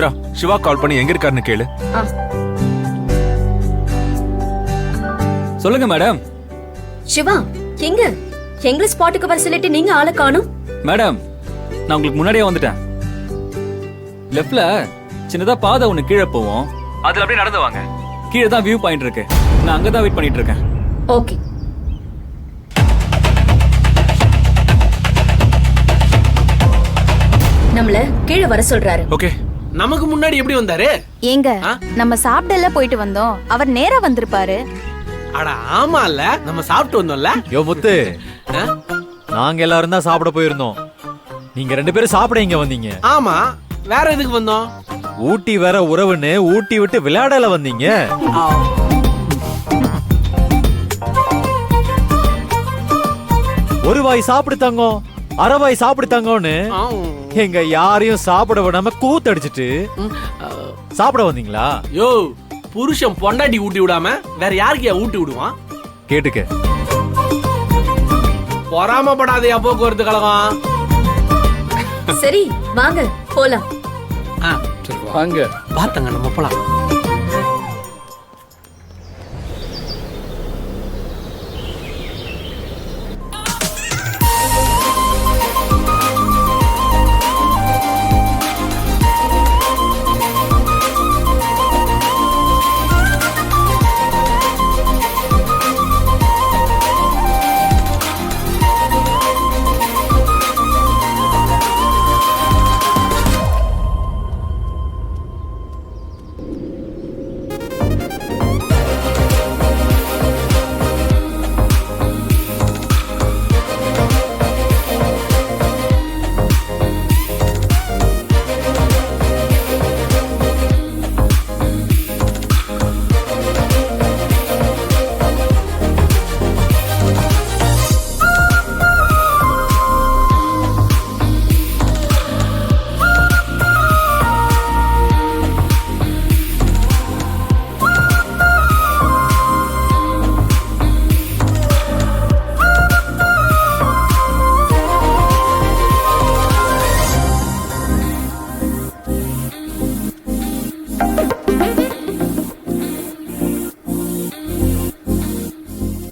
சித்ரா, சிவா கால் பண்ணி எங்க இருக்காருன்னு கேளு. சொல்லுங்க மேடம். சிவா எங்க? எங்க ஸ்பாட்டுக்கு வர சொல்லிட்டு நீங்க ஆளை காணும். மேடம், நான் உங்களுக்கு முன்னாடியே வந்துட்டேன். லெஃப்ட்ல சின்னதா பாதை ஒண்ணு கீழே போவோம், அதுல அப்படியே நடந்து வாங்க. கீழே தான் வியூ பாயிண்ட் இருக்கு. நான் அங்கதான் வெயிட் பண்ணிட்டு இருக்கேன். ஓகே. நம்மள கீழே வர சொல்றாரு. ஓகே. நமக்கு முன்னாடி எப்படி வந்தாரு? ஏங்க நம்ம சாப்பிடல போயிட்டு வந்தோம், அவர் நேரா வந்திருப்பாரு. அட ஆமால, நம்ம சாப்பிட்டு வந்தோம்ல. யோ முத்து, நாங்க எல்லாரும் தான் சாப்பிட போயிருந்தோம். நீங்க 2 பேரும் சாப்பிட இங்க வந்தீங்க. ஆமா, வேற எதுக்கு வந்தோம்? ஊட்டி வேற உறவுன்னு ஊட்டி விட்டு விளையாடல வந்தீங்க. ஒரு வாய் சாப்பிடு தங்கம், அரை வாய் சாப்பிடு தங்கம்னு எங்க யாரையும் சாப்பிட விடாம கூத்தடிச்சிட்டு சாப்பிட வந்தீங்களா? யோ, புருஷன் பொண்டாட்டி ஊட்டி விடாம வேற யாருக்கு ஊட்டி விடுவான்? கேட்டுக்க. பொறாமப்படாதையா போக்குவரத்து கழகம். சரி வாங்க போலாம். வாங்க பாத்தங்க, நம்ம போலாம்.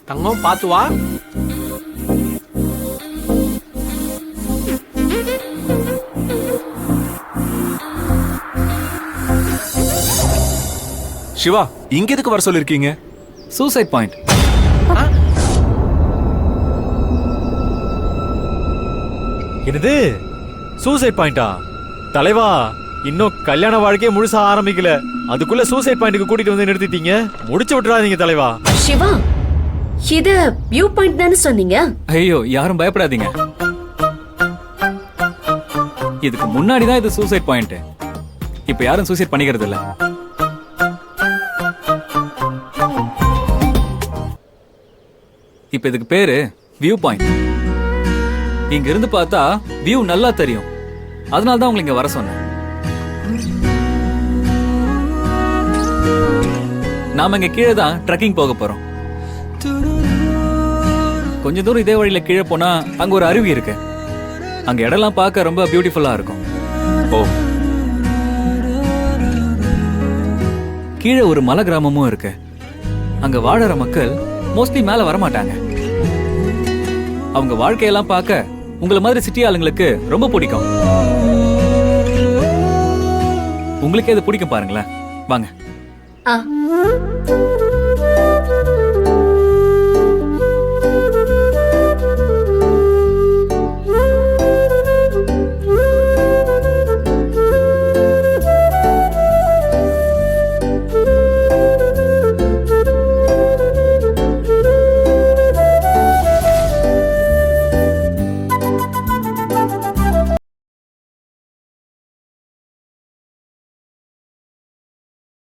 தங்கம் பாத்து வா. சிவா, இங்க எதுக்கு வர சொல்லிருக்கீங்க? Suicide point. என்னது சூசைட் பாயிண்டா? தலைவா, இன்னும் கல்யாண வாழ்க்கையே முழுசா ஆரம்பிக்கல, அதுக்குள்ள சூசைட் பாயிண்ட்க்கு கூட்டிட்டு வந்து நிறுத்திட்டீங்க. முடிச்சு விட்டுறாதீங்க தலைவா. சிவா, இது வியூ பாயிண்ட் தானே சொன்னீங்க? ஐயோ, யாரும் பயப்படாதீங்க. இதுக்கு முன்னாடி தான் இது சூசைட் பாயிண்ட். இப்ப யாரும் சூசைட் பண்ணிக்கிறது இல்ல. இப்ப இதுக்கு பேரு வியூ பாயிண்ட். இங்க இருந்து பார்த்தா வியூ நல்லா தெரியும். அதனால தான் உங்களை இங்க வர சொன்னேன். நாம இங்க கீழே தான் ட்ரெக்கிங் போக போறோம். கொஞ்ச தூரம் இதே வழியில கீழே போனா அங்க ஒரு அருவி இருக்கு. அங்க இடம்லாம் பார்க்க ரொம்ப பியூட்டிஃபுல்லா இருக்கும். ஓ, கீழே ஒரு மலை கிராமமும் இருக்கு. அங்க வாழற மக்கள் மோஸ்ட்லி மேல வர மாட்டாங்க. அவங்க வாழ்க்கையெல்லாம் பார்க்க உங்களை மாதிரி சிட்டி ஆளுங்களுக்கு ரொம்ப பிடிக்கும். உங்களுக்கே அது பிடிக்கும் பாருங்களேன். வாங்க.